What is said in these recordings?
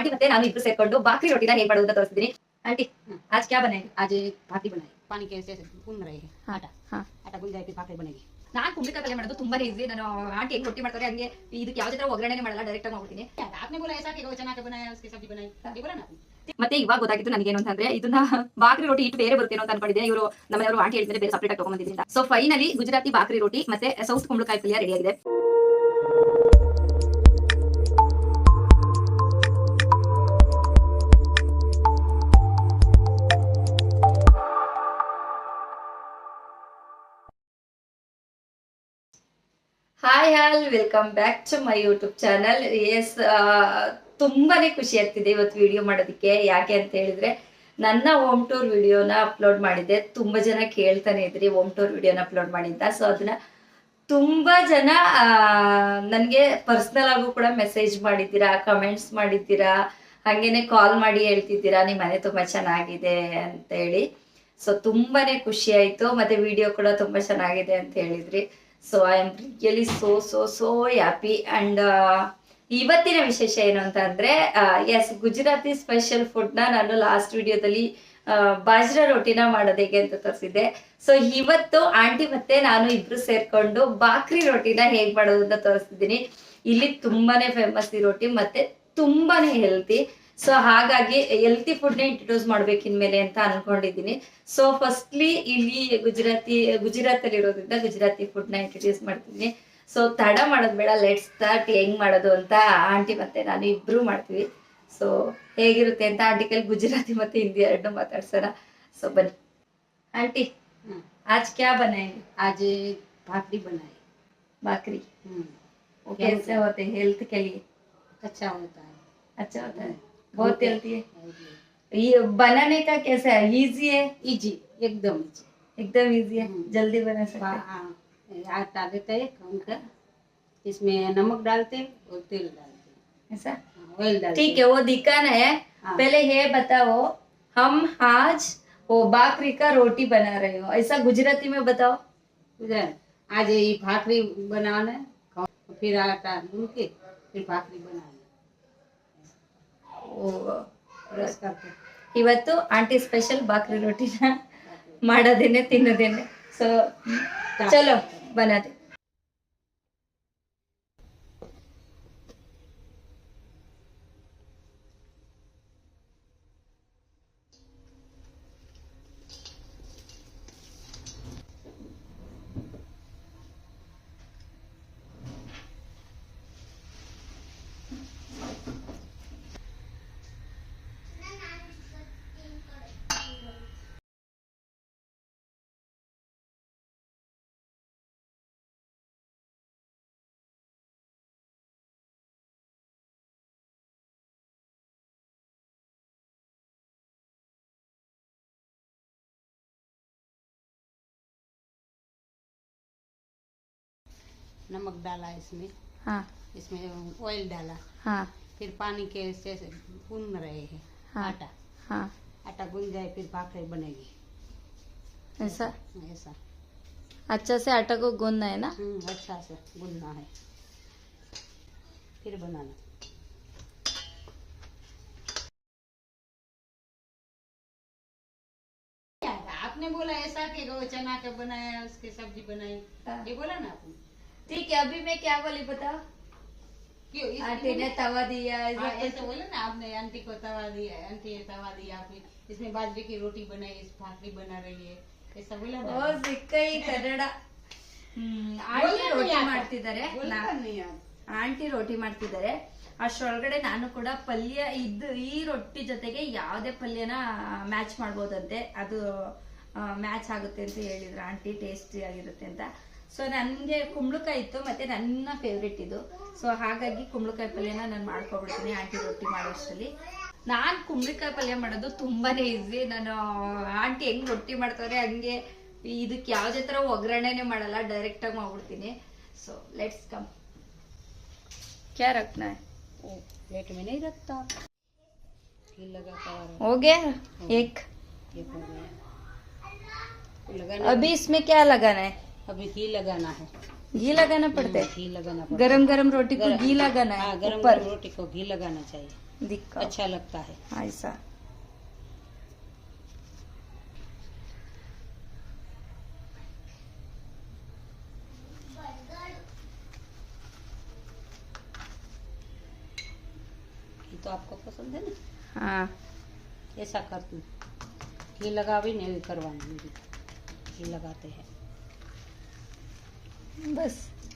Aunty ಮತ್ತೆ ನಾನು ಇಬ್ರು ಸೇರ್ಕೊಂಡು ಬಾಕ್ರಿ रोटीನ ಹೇಗೆ ಮಾಡೋದು ಅಂತ ತೋರಿಸ್ತೀನಿ। आंटी आज क्या बनाएंगे? आज भाकरी बनाई, पानी के ऐसे गूंद रहे हैं आटा। हाँ आटा गूंद जाए फिर भाकरी बनेगी। ನಾನು ಕುಂಬಳಕಾಯಿ ಪಲ್ಯ ಮಾಡೋದು ತುಂಬಾನೇ ಈಸಿ। ನಾನು ಆಂಟಿ ಹೆಂಗ್ ರೊಟ್ಟಿ ಮಾಡ್ತಾರೆ ಹಂಗೆ ಇದಕ್ಕೆ ಯಾವುದೇ ತರ ಒಗ್ಗರಣೆ ಮಾಡಲ್ಲ, ಡೈರೆಕ್ಟ್ ಆಗಿ ಮಾಡ್ಬಿಡ್ತೀನಿ। आपने बोला ऐसा कि चना के बनाया उसकी सब्जी बनाई, ये बोला ना आपने। ಮತ್ತೆ ಇವಾಗ ಗೊತ್ತಾಗಿತ್ತು ನನಗೇನು ಅಂತಂದ್ರೆ ಇದನ್ನ ಬಾಕ್ರಿ ರೋಟಿ ಇಟ್ಟು ಬೇರೆ ಬರುತ್ತೇನೋ ಅಂತ ಅನ್ಕೊಂಡಿದ್ದೆ। ಇವರು ನಮ್ಮನೆಯವರು ಆಂಟಿ ಹೇಳಿದ್ರೆ ಬೇರೆ ಸಪರೇಟ್ ಆಗಿ ತಗೊಂಡ್ಬಂದಿದ್ದೀನಿ। ಸೊ ಫೈನಲಿ ಗುಜರಾತಿ ಬಾಕ್ರಿ ರೋಟಿ ಮತ್ತೆ ಸೌತ್ ಕುಂಬಳಕಾಯಿ ಪಲ್ಯ ರೆಡಿ ಆಗಿದೆ। Hi all, welcome back to my YouTube channel. Yes, ತುಂಬಾನೇ ಖುಷಿ ಆಗ್ತಿದೆ ಇವತ್ತು ವಿಡಿಯೋ ಮಾಡೋದಕ್ಕೆ। ಯಾಕೆ ಅಂತ ಹೇಳಿದ್ರೆ ನನ್ನ ಹೋಮ್ ಟೂರ್ ವಿಡಿಯೋನ ಅಪ್ಲೋಡ್ ಮಾಡಿದ್ದೆ, ತುಂಬಾ ಜನ ಕೇಳ್ತಾನೆ ಇದ್ರಿ ಹೋಮ್ ಟೂರ್ ವಿಡಿಯೋನ ಅಪ್ಲೋಡ್ ಮಾಡಿದ್ದ। ಸೊ ಅದನ್ನ ತುಂಬಾ ಜನ ನನಗೆ ಪರ್ಸನಲ್ ಆಗು ಕೂಡ ಮೆಸೇಜ್ ಮಾಡಿದ್ದೀರಾ, ಕಮೆಂಟ್ಸ್ ಮಾಡಿದ್ದೀರಾ, ಹಾಗೇನೆ ಕಾಲ್ ಮಾಡಿ ಹೇಳ್ತಿದ್ದೀರಾ ನಿಮ್ಮ ಮನೆ ತುಂಬಾ ಚೆನ್ನಾಗಿದೆ ಅಂತ ಹೇಳಿ। ಸೊ ತುಂಬಾನೇ ಖುಷಿ ಆಯ್ತು, ಮತ್ತೆ ವಿಡಿಯೋ ಕೂಡ ತುಂಬಾ ಚೆನ್ನಾಗಿದೆ ಅಂತ ಹೇಳಿದ್ರಿ। So I am really so happy and ಇವತ್ತಿನ ವಿಶೇಷ ಏನು ಅಂತ ಅಂದ್ರೆ ಎಸ್, ಗುಜರಾತಿ ಸ್ಪೆಷಲ್ ಫುಡ್ ನ ನಾನು ಲಾಸ್ಟ್ ವಿಡಿಯೋದಲ್ಲಿ ಬಾಜ್ರಾ ರೋಟಿನ ಮಾಡೋದು ಹೇಗೆ ಅಂತ ತೋರಿಸಿದ್ದೆ। ಸೊ ಇವತ್ತು ಆಂಟಿ ಮತ್ತೆ ನಾನು ಇಬ್ರು ಸೇರ್ಕೊಂಡು ಬಾಕ್ರಿ ರೋಟಿನ ಹೇಗ್ ಮಾಡೋದು ಅಂತ ತೋರಿಸ್ತಿದ್ದೀನಿ। ಇಲ್ಲಿ ತುಂಬಾನೇ ಫೇಮಸ್ ಈ ರೋಟಿ, ಮತ್ತೆ ತುಂಬಾನೇ ಹೆಲ್ತಿ। ಸೊ ಹಾಗಾಗಿ ಹೆಲ್ತಿ ಫುಡ್ ನ ಇಂಟ್ರೊಡ್ಯೂಸ್ ಮಾಡ್ಬೇಕು ಇನ್ಮೇಲೆ ಅಂತ ಅನ್ಕೊಂಡಿದ್ದೀನಿ। ಸೊ ಫಸ್ಟ್ಲಿ ಇಲ್ಲಿ ಗುಜರಾತ್ ಅಲ್ಲಿ ಇರೋದ್ರಿಂದ ಗುಜರಾತಿ ಫುಡ್ ನ ಇಂಟ್ರೊಡ್ಯೂಸ್ ಮಾಡ್ತೀನಿ। ಸೊ ತಡ ಮಾಡೋದ್ ಬೇಡ, ಲೆಟ್ಸ್ ಸ್ಟಾರ್ಟ್ ಹೆಂಗ್ ಮಾಡೋದು ಅಂತ ಆಂಟಿ ಮತ್ತೆ ನಾನು ಇಬ್ರು ಮಾಡ್ತೀವಿ। ಸೊ ಹೇಗಿರುತ್ತೆ ಅಂತ ಆಂಟಿ ಕೈಲಿ ಗುಜರಾತಿ ಮತ್ತೆ ಹಿಂದಿ ಎರಡು ಮಾತಾಡ್ಸೋಣ। ಸೊ ಬನ್ನಿ आंटी, आज क्या बनाएंगे? आज भाकरी बनाई। बाकरी वो कैसे होते हैं हेल्थ के लिए? अच्छा होता है। अच्छा होता है, बहुत हेल्थी है। ये बनाने का कैसा है? इजी है? इजी, एकदम इजी, एकदम इजी है, जल्दी बना सकते हैं। हाँ, आटा लेते हैं कौन का, इसमें नमक डालते हैं और तेल डालते हैं, ऐसा ऑयल डालते ठीक है, वो दिखाना है। हाँ। पहले ये बताओ, हम आज वो बाकरी का रोटी बना रहे हो, ऐसा गुजराती में बताओ। हैं। आज ये भाकरी बनाना है, फिर आटा गूंद के फिर भाकरी बनाना रस करते। ಇವತ್ತು ಆಂಟಿ ಸ್ಪೆಷಲ್ ಬಾಕ್ರಿ ರೋಟಿನ ಮಾಡೋದೇನೆ ತಿನ್ನೋದೇನೆ। ಸೊ ಚಲೋ ಬನಾದೆ। नमक डाला इसमें। हाँ इसमें ऑयल डाला। हाँ फिर पानी के से गूंद रहे हैं। हाँ। आटा हाँ आटा गूंद जाए फिर भाकरी बनेगी। ऐसा ऐसा अच्छा से आटा को गूंदना है ना? अच्छा से गूंदना है, फिर बनाना। आपने बोला ऐसा कि वो चना के बनाया उसकी सब्जी बनाई, ये बोला ना आपने। ठीक है, अभी मैं क्या बोली बताओ। क्यों आंटी ने तवा दिया, ऐसा बोले ना आपने, आंटी को तवा दिया, आंटी ने तवा दिया, फिर इसमें बाजरे की रोटी बनाई, इस भाकरी बना रही है, ऐसा बोला ना। ಓ ಸಿಕ್ಕೈ ಕನ್ನಡ। ಆಂಟಿ ರೋಟಿ ಮಾಡ್ತಿದ್ದಾರೆ, ಆಂಟಿ ರೋಟಿ ಮಾಡ್ತಿದ್ದಾರೆ। ಅಷ್ಟರೊಳಗಡೆ ನಾನು ಕೂಡ ಪಲ್ಯ ಇದ್ದು ಈ ರೊಟ್ಟಿ ಜೊತೆಗೆ ಯಾವುದೇ ಪಲ್ಯನ ಮ್ಯಾಚ್ ಮಾಡ್ಬೋದಂತೆ, ಅದು ಮ್ಯಾಚ್ ಆಗುತ್ತೆ ಅಂತ ಹೇಳಿದ್ರು ಆಂಟಿ, ಟೇಸ್ಟಿ ಆಗಿರುತ್ತೆ ಅಂತ। ಸೊ ನನಗೆ ಕುಂಬಳಕಾಯಿ ಇತ್ತು, ಮತ್ತೆ ನನ್ನ ಫೇವ್ರೆಟ್ ಇದು। ಸೊ ಹಾಗಾಗಿ ಕುಂಬಳಕಾಯಿ ಪಲ್ಯನ ನಾನು ಮಾಡ್ಕೊಬಿಡ್ತೀನಿ ಆಂಟಿ ರೊಟ್ಟಿ ಮಾಡೋಷ್ಟರಲ್ಲಿ। ನಾನು ಕುಂಬಳಕಾಯಿ ಪಲ್ಯ ಮಾಡೋದು ತುಂಬಾನೇ ಈಸಿ। ನಾನು ಆಂಟಿ ಹೆಂಗ್ ರೊಟ್ಟಿ ಮಾಡ್ತಾರೆ ಹಂಗೆ ಇದಕ್ಕೆ ಯಾವುದೇ ತರ ಒಗ್ಗರಣೆನೆ ಮಾಡಲ್ಲ, ಡೈರೆಕ್ಟ್ ಆಗಿ ಮಾಡ್ಬಿಡ್ತೀನಿ। So let's come. क्या रखना है? प्लेट में नहीं रखता, घी लगा कर हो गया एक। अभी इसमें क्या लगाना है? अभी घी लगाना है, घी लगाना पड़ता है। घी लगाना पड़ता गरम गरम रोटी को घी लगाना है है। गरम ऊपर। गरम रोटी को घी लगाना चाहिए। दिखा अच्छा लगता है। ऐसा। ये तो आपको पसंद है ना, हाँ ऐसा करती हूँ। ये लगा भी नहीं करवाना मुझे, ये लगाते हैं बस।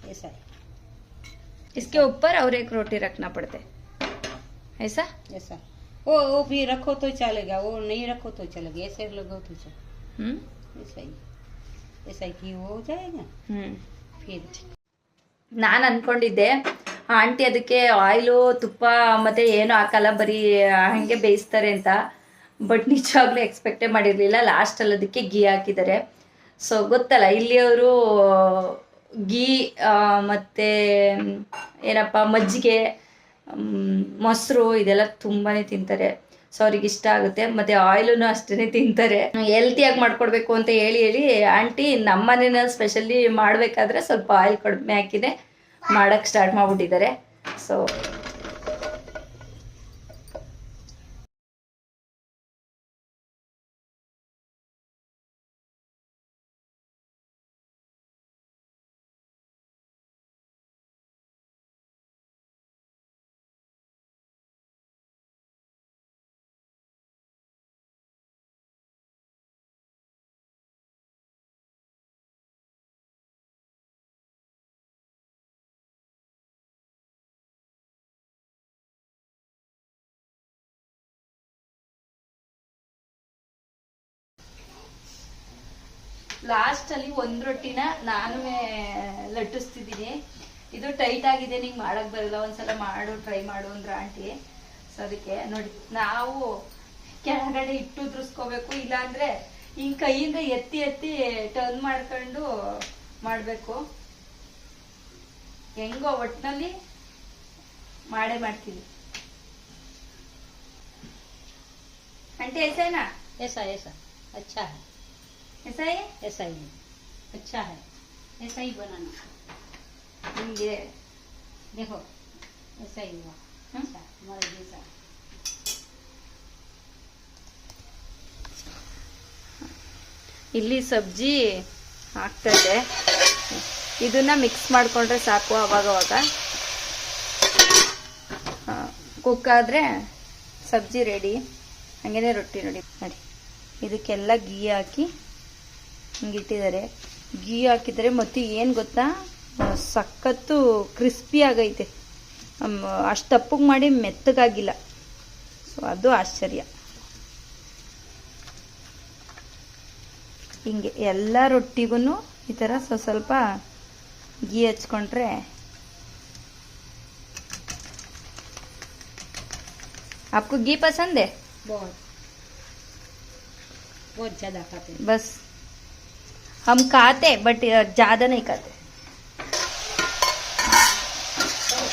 ऐसा है, इसके ऊपर और एक रोटी रखना पड़ता है ऐसा। ऐसा। वो भी रखो तो चलेगा, वो नहीं रखो तो चलेगा, ऐसे लगाओ तो चलेगा। ऐसा ही, ऐसा ही कि वो हो जाएगा फिर। ನಾನು ಅನ್ಕೊಂಡಿದ್ದೆ ಆಂಟಿ ಅದಕ್ಕೆ ಆಯಿಲು ತುಪ್ಪ ಮತ್ತೆ ಏನು ಹಾಕಲ್ಲ, ಬರೀ ಹಂಗೆ ಬೇಯಿಸ್ತಾರೆ ಅಂತ. ಬಟ್ ನಿಜವಾಗ್ಲೂ ಎಕ್ಸ್ಪೆಕ್ಟೇ ಮಾಡಿರಲಿಲ್ಲ. ಲಾಸ್ಟಲ್ಲಿ ಅದಕ್ಕೆ ಗೀ ಹಾಕಿದ್ದಾರೆ. ಸೊ ಗೊತ್ತಲ್ಲ ಇಲ್ಲಿಯವರು ಗೀ ಮತ್ತು ಏನಪ್ಪ ಮಜ್ಜಿಗೆ, ಮೊಸರು ಇದೆಲ್ಲ ತುಂಬಾ ತಿಂತಾರೆ. ಸೊ ಅವ್ರಿಗೆ ಇಷ್ಟ ಆಗುತ್ತೆ. ಮತ್ತು ಆಯಿಲೂ ಅಷ್ಟೇ ತಿಂತಾರೆ. ಹೆಲ್ತಿಯಾಗಿ ಮಾಡ್ಕೊಡ್ಬೇಕು ಅಂತ ಹೇಳಿ ಹೇಳಿ ಆಂಟಿ ನಮ್ಮ ಮನೇನಲ್ಲಿ ಸ್ಪೆಷಲಿ ಮಾಡಬೇಕಾದ್ರೆ ಸ್ವಲ್ಪ ಆಯಿಲ್ ಕಡಿಮೆ ಹಾಕಿದೆ ಮಾಡೋಕ್ಕೆ ಸ್ಟಾರ್ಟ್ ಮಾಡಿಬಿಟ್ಟಿದ್ದಾರೆ. ಸೊ ಲಾಸ್ಟಲ್ಲಿ ಒಂದು ರೊಟ್ಟಿನ ನಾನು ಲಟ್ಟಿಸ್ತಿದ್ದೀನಿ. ಇದು ಟೈಟ್ ಆಗಿದೆ, ನಿಂಗೆ ಮಾಡಕ್ ಬರಲ್ಲ, ಒಂದ್ಸಲ ಮಾಡು ಟ್ರೈ ಮಾಡು ಅಂದ್ರೆ ಆಂಟಿ. ಸೊ ಅದಕ್ಕೆ ನೋಡಿ ನಾವು ಕೆಳಗಡೆ ಇಟ್ಟು ಉದ್ರಿಸ್ಕೋಬೇಕು, ಇಲ್ಲಾಂದ್ರೆ ಹಿಂಗ್ ಕೈಯಿಂದ ಎತ್ತಿ ಎತ್ತಿ ಟರ್ನ್ ಮಾಡ್ಕೊಂಡು ಮಾಡಬೇಕು. ಹೆಂಗೋ ಒಟ್ಟಿನಲ್ಲಿ ಮಾಡೇ ಮಾಡ್ತೀವಿ. आंटी ऐसा है ना, ऐसा ऐसा अच्छा है, ऐसा है, ऐसा ही अच्छा है, ऐसा ही बनाना। ये देखो ऐसा ही हुआ, अच्छा हमारे जैसा। ಇಲ್ಲಿ ಸಬ್ಜಿ ಆಗ್ತಾ ಇದೆ. ಇದನ್ನ ಮಿಕ್ಸ್ ಮಾಡ್ಕೊಂಡ್ರೆ ಸಾಕು. ಅವಾಗವಾಗ ಕುಕ್ ಆದ್ರೆ ಸಬ್ಜಿ ರೆಡಿ. ಹಾಗೇನೆ ರೊಟ್ಟಿ ನೋಡಿ ನೋಡಿ, ಇದಕ್ಕೆಲ್ಲ ಗೀ ಹಾಕಿ ಹಿಂಗಿಟ್ಟಿದ್ದಾರೆ. ಗೀ ಹಾಕಿದರೆ ಮತ್ತು ಏನು ಗೊತ್ತಾ, ಸಖತ್ತು ಕ್ರಿಸ್ಪಿ ಆಗೈತೆ. ಅಷ್ಟು ತಪ್ಪಗೆ ಮಾಡಿ ಮೆತ್ತಗಾಗಿಲ್ಲ. ಸೊ ಅದು ಆಶ್ಚರ್ಯ. ಹಿಂಗೆ ಎಲ್ಲ ರೊಟ್ಟಿಗೂ ಈ ಥರ ಸ್ವಲ್ಪ ಗೀ ಹಚ್ಕೊಂಡ್ರೆ. आपको घी पसंद है? बहुत बहुत ज्यादा खाते हैं। बस हम खाते बट ज्यादा नहीं खाते.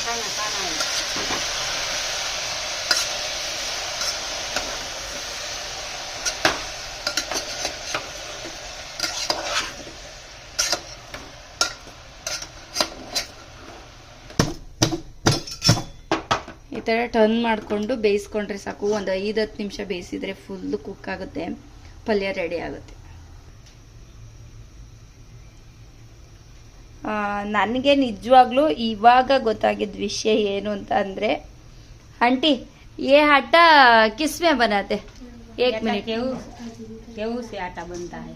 खाना खाना है। ಈ ಥರ ಟರ್ನ್ ಮಾಡಿಕೊಂಡು ಬೇಯಿಸ್ಕೊಂಡ್ರೆ ಸಾಕು. ಒಂದು 5-10 ನಿಮಿಷ ಬೇಯಿಸಿದ್ರೆ ಫುಲ್ ಕುಕ್ ಆಗುತ್ತೆ, ಪಲ್ಯ ರೆಡಿ ಆಗುತ್ತೆ. ನನಗೆ ನಿಜವಾಗ್ಲೂ ಇವಾಗ ಗೊತ್ತಾಗಿದ್ದ ವಿಷಯ ಏನು ಅಂತ ಅಂದರೆ, ಆಂಟಿ ये आटा किस में बनाते? 1 मिनट. गेहूं से आटा बनता है।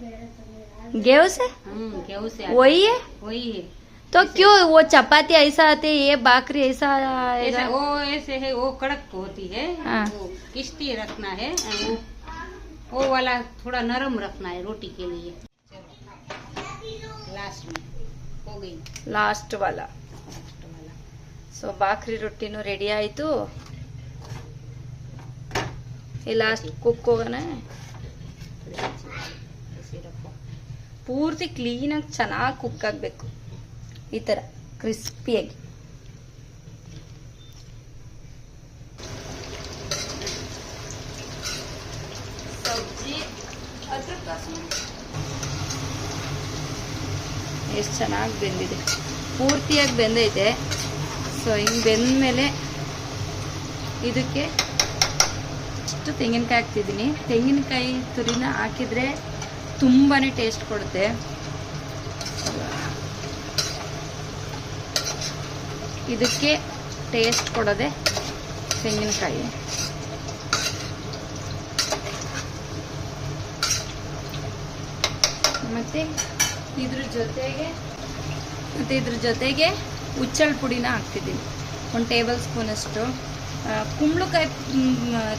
गेहूं से? गेहूं से वही है? वही है। तो क्यों वो चपाती ऐसा आते, ये बाकरी ऐसा ऐसा वो ऐसे है, वो कड़क होती है। हाँ। वो किश्ती रखना है, वो वाला थोड़ा नरम रखना है रोटी के लिए। लास्ट में हो गई ಲಾಸ್ಟ್ ವಾಲ. लास्ट वाला। ಸೊ ಬಾಕ್ರಿ ರೊಟ್ಟಿನೂ ರೆಡಿ ಆಯಿತು. ಈ ಲಾಸ್ಟ್ ಕುಕ್ ಹೋಗೋಣ. ऐसे रखो। ಪೂರ್ತಿ ಕ್ಲೀನಾಗಿ ಚೆನ್ನಾಗಿ ಕುಕ್ ಆಗಬೇಕು, ಈ ಥರ ಕ್ರಿಸ್ಪಿಯಾಗಿ. ಸಬ್ಜಿ ಎಷ್ಟು ಚೆನ್ನಾಗಿ ಬೆಂದಿದೆ, ಪೂರ್ತಿಯಾಗಿ ಬೆಂದೈತೆ. ಸೊ ಹಿಂಗೆ ಬೆಂದ ಮೇಲೆ ಇದಕ್ಕೆ ಇಷ್ಟು ತೆಂಗಿನಕಾಯಿ ಹಾಕ್ತಿದ್ದೀನಿ. ತೆಂಗಿನಕಾಯಿ ತುರಿನ ಹಾಕಿದರೆ ತುಂಬಾ ಟೇಸ್ಟ್ ಕೊಡುತ್ತೆ. ಇದಕ್ಕೆ ಟೇಸ್ಟ್ ಕೊಡೋದೆ ತೆಂಗಿನಕಾಯಿ. ಮತ್ತು ಇದ್ರ ಜೊತೆಗೆ ಹುಚ್ಚಳ ಪುಡಿನ ಹಾಕ್ತಿದ್ದೀನಿ, 1 ಟೇಬಲ್ ಸ್ಪೂನಷ್ಟು. ಕುಂಬಳಕಾಯಿ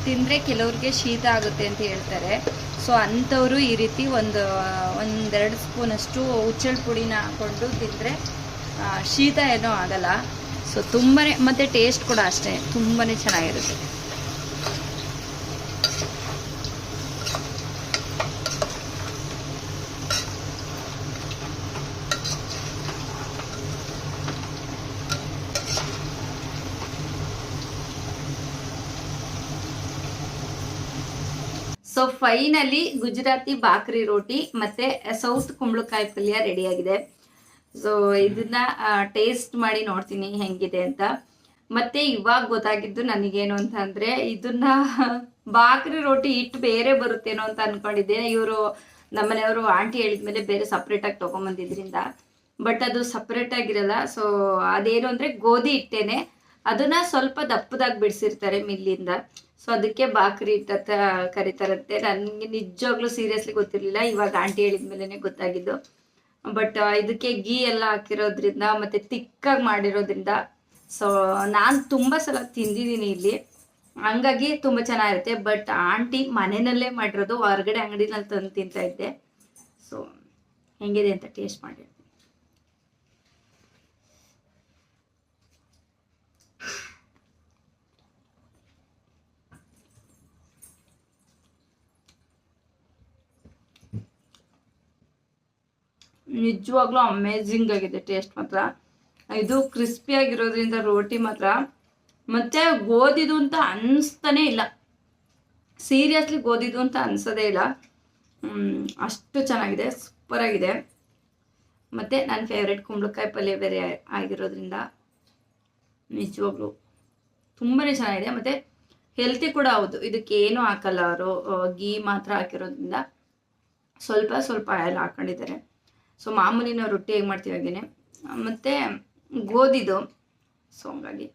ತಿಂದರೆ ಕೆಲವ್ರಿಗೆ ಶೀತ ಆಗುತ್ತೆ ಅಂತ ಹೇಳ್ತಾರೆ. ಸೊ ಅಂಥವರು ಈ ರೀತಿ ಒಂದೆರಡು ಸ್ಪೂನಷ್ಟು ಹುಚ್ಚಳ ಪುಡಿನ ಹಾಕ್ಕೊಂಡು ತಿಂದರೆ ಶೀತ ಏನೋ ಆಗಲ್ಲ. ಸೊ ತುಂಬಾ ಮತ್ತು ಟೇಸ್ಟ್ ಕೂಡ ಅಷ್ಟೇ ತುಂಬಾ ಚೆನ್ನಾಗಿರುತ್ತೆ. ಸೊ ಫೈನಲಿ ಗುಜರಾತಿ ಬಾಕ್ರಿ ರೋಟಿ ಮತ್ತೆ ಸೌತ್ ಕುಂಬಳಕಾಯಿ ಪಲ್ಯ ರೆಡಿ ಆಗಿದೆ. ಸೊ ಇದನ್ನ ಟೇಸ್ಟ್ ಮಾಡಿ ನೋಡ್ತೀನಿ ಹೆಂಗಿದೆ ಅಂತ. ಮತ್ತೆ ಇವಾಗ ಗೊತ್ತಾಗಿದ್ದು ನನಗೇನು ಅಂತ ಅಂದ್ರೆ, ಇದನ್ನ ಬಾಕ್ರಿ ರೋಟಿ ಹಿಟ್ಟು ಬೇರೆ ಬರುತ್ತೇನೋ ಅಂತ ಅನ್ಕೊಂಡಿದ್ದೆ. ಇವರು ನಮ್ಮನೆಯವರು ಆಂಟಿ ಹೇಳಿದ್ಮೇಲೆ ಬೇರೆ ಸಪ್ರೇಟ್ ಆಗಿ ತಗೊಂಬಂದಿದ್ರಿಂದ, ಬಟ್ ಅದು ಸಪ್ರೇಟ್ ಆಗಿರಲ್ಲ. ಸೊ ಅದೇನು ಅಂದ್ರೆ ಗೋಧಿ ಹಿಟ್ಟೇನೆ, ಅದನ್ನ ಸ್ವಲ್ಪ ದಪ್ಪದಾಗಿ ಬಿಡಿಸಿರ್ತಾರೆ ಮಿಲ್ಲಿಂದ. ಸೊ ಅದಕ್ಕೆ ಬಾಕ್ರಿ ಹಿಟ್ಟತ್ತ ಕರೀತಾರಂತೆ. ನನಗೆ ನಿಜವಾಗ್ಲೂ ಸೀರಿಯಸ್ಲಿ ಗೊತ್ತಿರಲಿಲ್ಲ, ಇವಾಗ ಆಂಟಿ ಹೇಳಿದ್ಮೇಲೆ ಗೊತ್ತಾಗಿದ್ದು. ಬಟ್ ಇದಕ್ಕೆ ಗೀ ಎಲ್ಲ ಹಾಕಿರೋದ್ರಿಂದ ಮತ್ತೆ ತಿಕ್ಕಾಗಿ ಮಾಡಿರೋದ್ರಿಂದ ಸೊ ನಾನು ತುಂಬ ಸಲ ತಿಂದಿದ್ದೀನಿ ಇಲ್ಲಿ, ಹಂಗಾಗಿ ತುಂಬ ಚೆನ್ನಾಗಿರುತ್ತೆ. ಬಟ್ ಆಂಟಿ ಮನೆಯಲ್ಲೇ ಮಾಡಿರೋದು, ಹೊರಗಡೆ ಅಂಗಡಿನಲ್ಲಿ ತಂದು ತಿಂತಾ ಇದ್ದೆ. ಸೊ ಹೆಂಗಿದೆ ಅಂತ ಟೇಸ್ಟ್ ಮಾಡಿ. ನಿಜವಾಗ್ಲೂ ಅಮೇಝಿಂಗ್ ಆಗಿದೆ ಟೇಸ್ಟ್ ಮಾತ್ರ. ಇದು ಕ್ರಿಸ್ಪಿ ಆಗಿರೋದ್ರಿಂದ ರೋಟಿ ಮಾತ್ರ, ಮತ್ತೆ ಗೋಧಿದು ಅಂತ ಅನಿಸ್ತಾನೆ ಇಲ್ಲ. ಸೀರಿಯಸ್ಲಿ ಗೋಧಿದು ಅಂತ ಅನ್ಸೋದೇ ಇಲ್ಲ, ಅಷ್ಟು ಚೆನ್ನಾಗಿದೆ, ಸೂಪರ್ ಆಗಿದೆ. ಮತ್ತು ನನ್ನ ಫೇವ್ರೆಟ್ ಕುಂಬಳಕಾಯಿ ಪಲ್ಯ ಬೇರೆ ಆಗಿರೋದ್ರಿಂದ ನಿಜವಾಗ್ಲೂ ತುಂಬಾ ಚೆನ್ನಾಗಿದೆ. ಮತ್ತು ಹೆಲ್ತಿ ಕೂಡ ಹೌದು, ಇದಕ್ಕೆ ಏನೂ ಹಾಕಲ್ಲ ಅವರು, ಗೀ ಮಾತ್ರ ಹಾಕಿರೋದ್ರಿಂದ ಸ್ವಲ್ಪ ಸ್ವಲ್ಪ ಆಯಿಲ್ ಹಾಕೊಂಡಿದ್ದಾರೆ. ಸೊ ಮಾಮೂಲಿ ನಾವು ರೊಟ್ಟಿ ಹೇಗೆ ಮಾಡ್ತೀವಿ ಹಾಗೇನೆ, ಮತ್ತು ಗೋಧಿದು. ಸೊ ಹಂಗಾಗಿ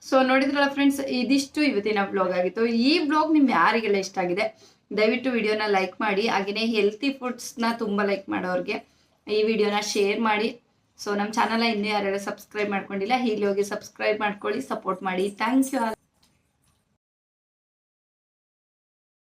ಸೊ ನೋಡಿದ್ರಲ್ಲ ಫ್ರೆಂಡ್ಸ್, ಇದಿಷ್ಟು ಇವತ್ತಿನ ಬ್ಲಾಗ್ ಆಗಿತ್ತು. ಈ ಬ್ಲಾಗ್ ನಿಮ್ಗೆ ಯಾರಿಗೆಲ್ಲ ಇಷ್ಟ ಆಗಿದೆ ದಯವಿಟ್ಟು ವಿಡಿಯೋನ ಲೈಕ್ ಮಾಡಿ. ಹಾಗೆಯೇ ಹೆಲ್ತಿ ಫುಡ್ಸ್ನ ತುಂಬ ಲೈಕ್ ಮಾಡೋರಿಗೆ ಈ ವಿಡಿಯೋನ ಶೇರ್ ಮಾಡಿ. ಸೊ ನಮ್ಮ ಚಾನಲ್ನ ಇನ್ನೂ ಯಾರೆಲ್ಲ ಸಬ್ಸ್ಕ್ರೈಬ್ ಮಾಡ್ಕೊಂಡಿಲ್ಲ ಈಗಲೇ ಹೋಗಿ ಸಬ್ಸ್ಕ್ರೈಬ್ ಮಾಡ್ಕೊಳ್ಳಿ, ಸಪೋರ್ಟ್ ಮಾಡಿ. Thank you all.